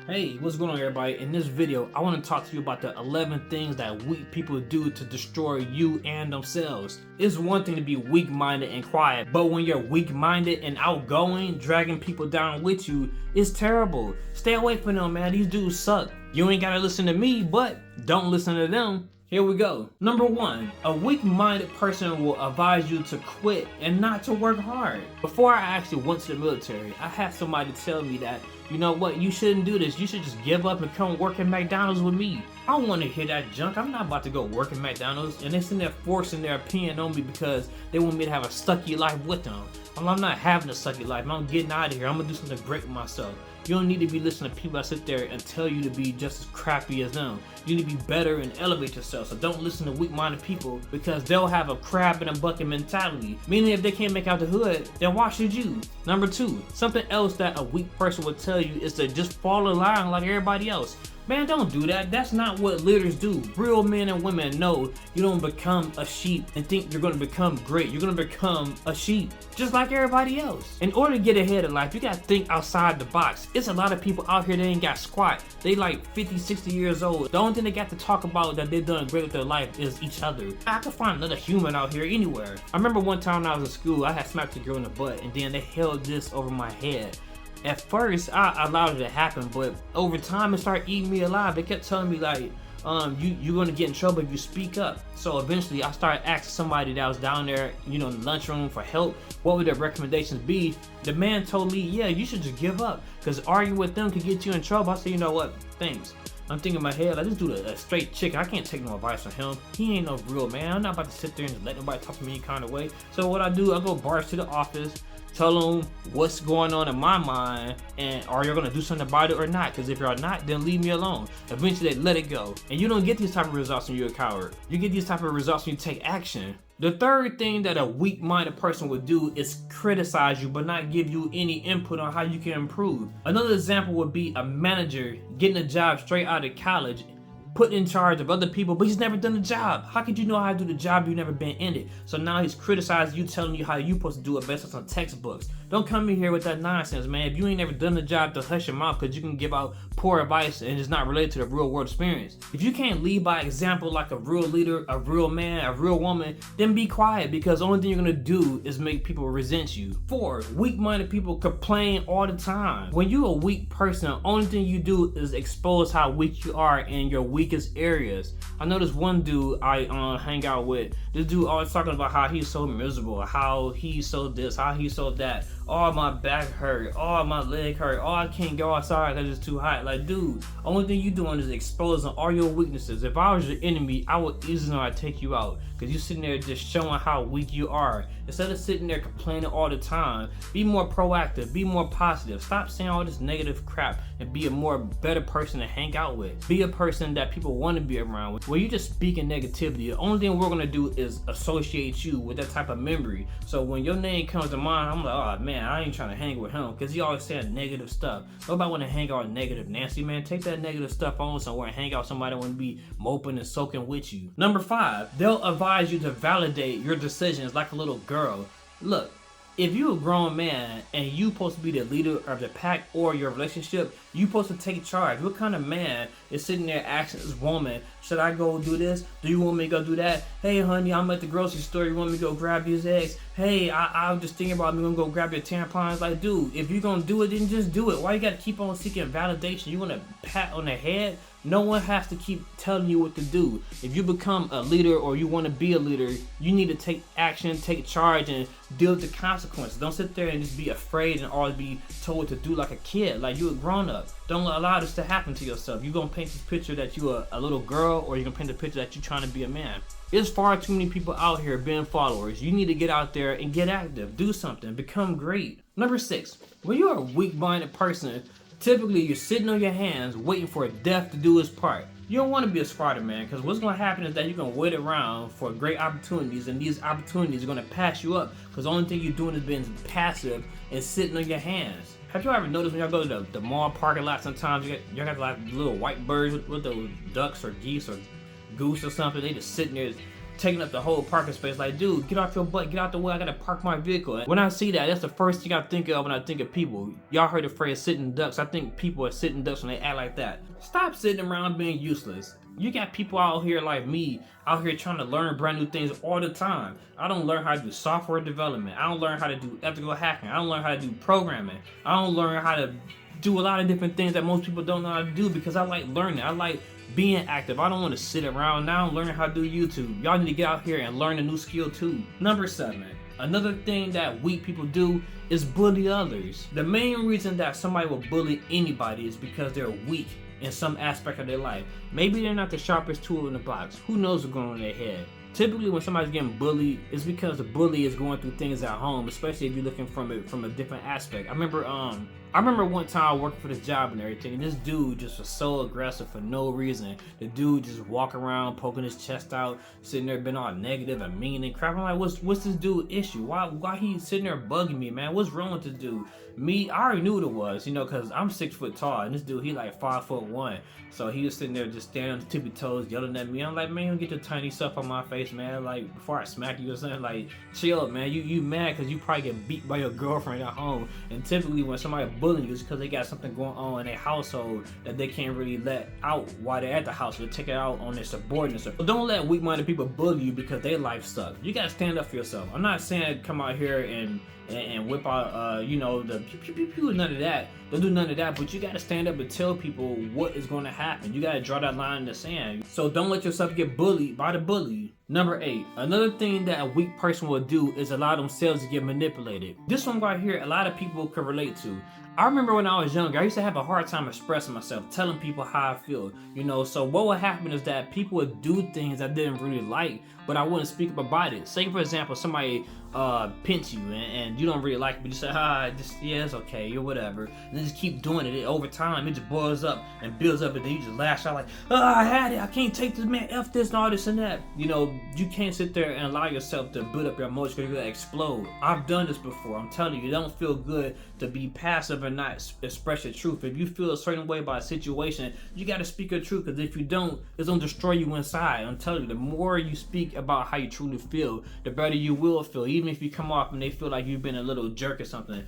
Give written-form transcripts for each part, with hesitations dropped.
Hey, what's going on everybody? In this video, I want to talk to you about the 11 things that weak people do to destroy you and themselves. It's one thing to be weak-minded and quiet, but when you're weak-minded and outgoing, dragging people down with you, it's terrible. Stay away from them, man. These dudes suck. You ain't gotta listen to me, but don't listen to them. Here we go. Number 1, a weak-minded person will advise you to quit and not to work hard. Before I actually went to the military, I had somebody tell me that, you know what, you shouldn't do this. You should just give up and come work at McDonald's with me. I don't want to hear that junk. I'm not about to go work at McDonald's. And they sitting there forcing their opinion on me because they want me to have a sucky life with them. I'm not having a sucky life. I'm getting out of here. I'm going to do something great with myself. You don't need to be listening to people that sit there and tell you to be just as crappy as them. You need to be better and elevate yourself. So don't listen to weak-minded people because they'll have a crab in a bucket mentality. Meaning if they can't make out the hood, then why should you? Number 2, something else that a weak person would tell you is to just fall in line like everybody else. Man, don't do that. That's not what leaders do. Real men and women know you don't become a sheep and think you're going to become great. You're going to become a sheep just like everybody else. In order to get ahead in life, you got to think outside the box. It's a lot of people out here that ain't got squat. They like 50, 60 years old. The only thing they got to talk about that they've done great with their life is each other. I could find another human out here anywhere. I remember one time when I was in school, I had smacked a girl in the butt and then they held this over my head. At first, I allowed it to happen, but over time, it started eating me alive. They kept telling me like, you're gonna get in trouble if you speak up. So eventually, I started asking somebody that was down there, in the lunchroom for help. What would their recommendations be? The man told me, yeah, you should just give up, because arguing with them could get you in trouble. I said, you know what? Thanks. I'm thinking in my head, like, this dude a straight chick. I can't take no advice from him. He ain't no real man. I'm not about to sit there and just let nobody talk to me any kind of way. So what I do, I go barge to the office, tell them what's going on in my mind, and are you gonna do something about it or not? Because if you're not, then leave me alone. Eventually, they let it go. And you don't get these type of results when you're a coward. You get these type of results when you take action. The third thing that a weak-minded person would do is criticize you but not give you any input on how you can improve. Another example would be a manager getting a job straight out of college, put in charge of other people, but he's never done the job. How could you know how to do the job if you've never been in it? So now he's criticizing you, telling you how you're supposed to do it based on some textbooks. Don't come in here with that nonsense, man. If you ain't never done the job, to hush your mouth, because you can give out poor advice and it's not related to the real world experience. If you can't lead by example like a real leader, a real man, a real woman, then be quiet, because the only thing you're gonna do is make people resent you. 4, weak-minded people complain all the time. When you're a weak person, the only thing you do is expose how weak you are in your weakest areas. I know this one dude I hang out with. This dude always talking about how he's so miserable, how he's so this, how he's so that. Oh, my back hurt. Oh, my leg hurt. Oh, I can't go outside because it's too hot. Like, dude, only thing you doing is exposing all your weaknesses. If I was your enemy, I would easily know I'd take you out, because you're sitting there just showing how weak you are. Instead of sitting there complaining all the time, be more proactive, be more positive. Stop saying all this negative crap and be a better person to hang out with. Be a person that people want to be around with. When you just speaking negativity, the only thing we're going to do is associate you with that type of memory. So when your name comes to mind, I'm like, oh man, I ain't trying to hang with him because he always saying negative stuff. Nobody want to hang out with negative Nancy, man. Take that negative stuff on somewhere and hang out with somebody that want to be moping and soaking with you. Number 5, they'll advise you to validate your decisions like a little girl. Look, if you're a grown man and you supposed to be the leader of the pack or your relationship, you supposed to take charge. What kind of man is sitting there asking this woman, should I go do this? Do you want me to go do that? Hey honey, I'm at the grocery store, you want me to go grab these eggs? Hey, I was just thinking about me gonna go grab your tampons. Like, dude, if you're gonna do it, then just do it. Why you gotta keep on seeking validation? You want a pat on the head? No one has to keep telling you what to do. If you become a leader or you want to be a leader, you need to take action, take charge, and deal with the consequences. Don't sit there and just be afraid and always be told what to do like a kid, like you a grown up. Don't allow this to happen to yourself. You're gonna paint this picture that you are a little girl, or you're gonna paint the picture that you're trying to be a man. There's far too many people out here being followers. You need to get out there and get active, do something, become great. Number 6, when you're a weak-minded person, typically you're sitting on your hands waiting for death to do its part. You don't want to be a Spider-Man, because what's going to happen is that you're going to wait around for great opportunities, and these opportunities are going to pass you up, because the only thing you're doing is being passive and sitting on your hands. Have you ever noticed when y'all go to the mall parking lot, sometimes y'all got like little white birds with those ducks or geese or goose or something, they just sitting there taking up the whole parking space. Like, dude, get off your butt, get out the way, I gotta park my vehicle. And when I see that, that's the first thing I think of when I think of people. Y'all heard the phrase sitting ducks. I think people are sitting ducks when they act like that. Stop sitting around being useless. You got people out here like me, out here trying to learn brand new things all the time. I don't learn how to do software development. I don't learn how to do ethical hacking. I don't learn how to do programming. I don't learn how to do a lot of different things that most people don't know how to do because I like learning. I like being active. I don't want to sit around now learning how to do YouTube. Y'all need to get out here and learn a new skill too. Number 7. Another thing that weak people do is bully others. The main reason that somebody will bully anybody is because they're weak in some aspect of their life. Maybe they're not the sharpest tool in the box. Who knows what's going on in their head? Typically when somebody's getting bullied, it's because the bully is going through things at home, especially if you're looking from it from a different aspect. I remember one time I worked for this job and everything, and this dude just was so aggressive for no reason. The dude just walk around poking his chest out, sitting there being all negative and mean and crap. I'm like, what's this dude issue? Why he sitting there bugging me, man? What's wrong with this dude? Me, I already knew what it was, you know, cause I'm 6 foot tall, and this dude, he like 5'1". So he was sitting there just standing on his tippy toes, yelling at me. I'm like, man, get your tiny stuff on my face, man. Like, before I smack you or something, like, chill, man. You mad cause you probably get beat by your girlfriend at home. And typically when somebody bullying you, it's cause they got something going on in their household that they can't really let out while they're at the house. So they take it out on their subordinates. So don't let weak-minded people bully you because their life sucks. You gotta stand up for yourself. I'm not saying come out here and whip out, you know, the pew pew pew pew, none of that. Don't do none of that, but you gotta stand up and tell people what is gonna happen. You gotta draw that line in the sand. So don't let yourself get bullied by the bully. Number 8, another thing that a weak person will do is allow themselves to get manipulated. This one right here, a lot of people can relate to. I remember when I was younger, I used to have a hard time expressing myself, telling people how I feel, you know. So what would happen is that people would do things I didn't really like, but I wouldn't speak up about it. Say for example, somebody pinch you and you don't really like it, but you say, yeah, it's okay, or whatever. And then just keep doing it. Over time, it just boils up and builds up, and then you just lash out like, I had it, I can't take this, man, F this and all this and that. You know, you can't sit there and allow yourself to build up your emotions because you're gonna explode. I've done this before. I'm telling you, it don't feel good to be passive and not express your truth. If you feel a certain way about a situation, you gotta speak your truth, because if you don't, it's gonna destroy you inside. I'm telling you, the more you speak about how you truly feel, the better you will feel. Even if you come off and they feel like you've been a little jerk or something,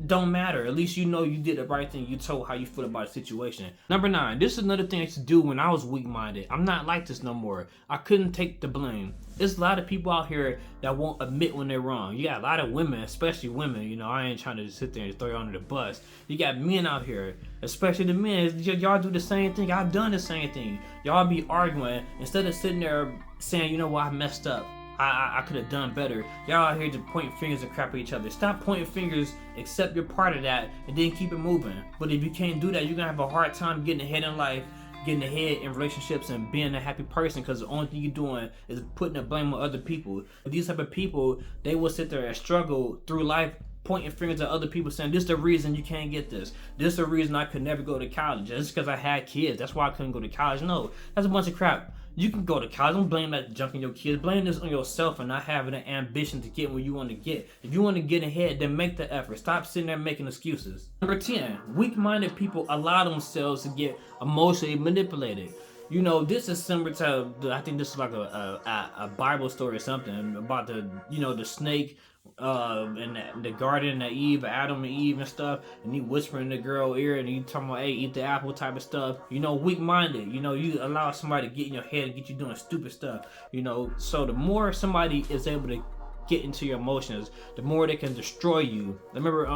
don't matter. At least you know you did the right thing. You told how you feel about a situation. Number 9, this is another thing I used to do when I was weak-minded. I'm not like this no more. I couldn't take the blame. There's a lot of people out here that won't admit when they're wrong. You got a lot of women, especially women. You know, I ain't trying to just sit there and throw you under the bus. You got men out here, especially the men. Y'all do the same thing. I've done the same thing. Y'all be arguing instead of sitting there saying, you know what, I messed up. I could have done better. Y'all out here just pointing fingers and crap at each other. Stop pointing fingers, accept your part of that, and then keep it moving. But if you can't do that, you're gonna have a hard time getting ahead in life, getting ahead in relationships, and being a happy person, because the only thing you're doing is putting the blame on other people. These type of people, they will sit there and struggle through life, pointing fingers at other people, saying, this is the reason you can't get this. This is the reason I could never go to college. Just because I had kids, that's why I couldn't go to college. No, that's a bunch of crap. You can go to college. Don't blame that junk on your kids. Blame this on yourself and not having an ambition to get where you want to get. If you want to get ahead, then make the effort. Stop sitting there making excuses. Number 10, weak-minded people allow themselves to get emotionally manipulated. You know, this is similar to, I think this is like a Bible story or something about the snake and the garden of Eve, Adam and Eve and stuff, and he whispering in the girl ear and he talking about, hey, eat the apple type of stuff. You know, weak-minded. You know, you allow somebody to get in your head and get you doing stupid stuff. You know, so the more somebody is able to get into your emotions, the more they can destroy you. I remember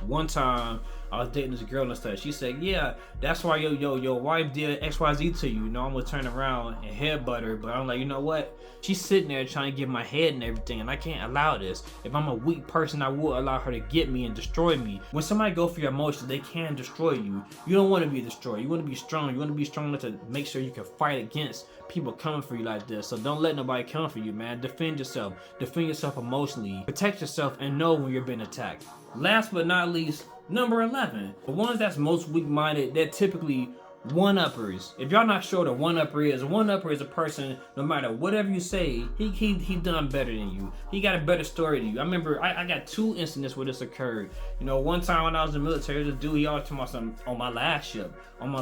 one time I was dating this girl and stuff. She said, yeah, that's why your wife did XYZ to you. You know, I'm gonna turn around and headbutt her. But I'm like, you know what? She's sitting there trying to get my head and everything, and I can't allow this. If I'm a weak person, I will allow her to get me and destroy me. When somebody go for your emotions, they can destroy you. You don't want to be destroyed. You want to be strong. You want to be strong enough to make sure you can fight against people coming for you like this. So don't let nobody come for you, man. Defend yourself. Defend yourself emotionally. Protect yourself and know when you're being attacked. Last but not least, number 11. The ones that's most weak-minded, they're typically One-uppers. If y'all not sure what a one-upper is a person, no matter whatever you say, he done better than you. He got a better story than you. I remember I got 2 incidents where this occurred. You know, one time when I was in the military, this dude, he always talking about something on my last ship. I'm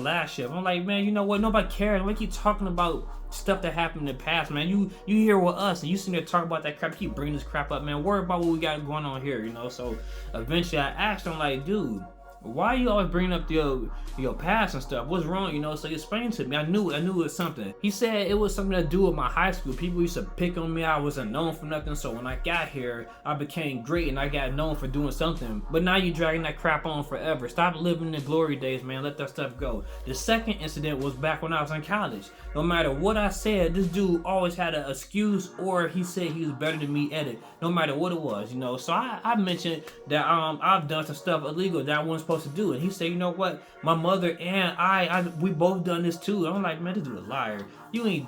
like, man, you know what? Nobody cares. Why keep talking about stuff that happened in the past, man? You here with us, and you sitting there talking about that crap. Keep bringing this crap up, man. Worry about what we got going on here, you know? So eventually I asked him, like, dude, why you always bringing up your past and stuff? What's wrong, you know? So he explained to me. I knew it was something. He said it was something to do with my high school. People used to pick on me. I wasn't known for nothing. So when I got here, I became great and I got known for doing something. But now you dragging that crap on forever. Stop living the glory days, man. Let that stuff go. The second incident was back when I was in college. No matter what I said, this dude always had an excuse, or he said he was better than me at it. No matter what it was, you know. So I mentioned that I've done some stuff illegal that I wasn't supposed to do, and he said, you know what, my mother and we both done this too. And I'm like, man, this dude a liar. You ain't.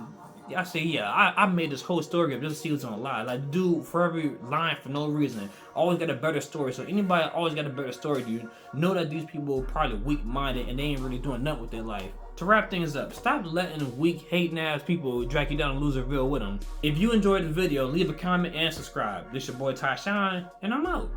I say, yeah, I made this whole story up just to see who's gonna lie. Like, dude, for every line for no reason, always got a better story. So anybody always got a better story, dude, know that these people are probably weak-minded and they ain't really doing nothing with their life. To wrap things up, stop letting weak, hating-ass people drag you down to Loserville with them. If you enjoyed the video, leave a comment and subscribe. This your boy TyShawn, and I'm out.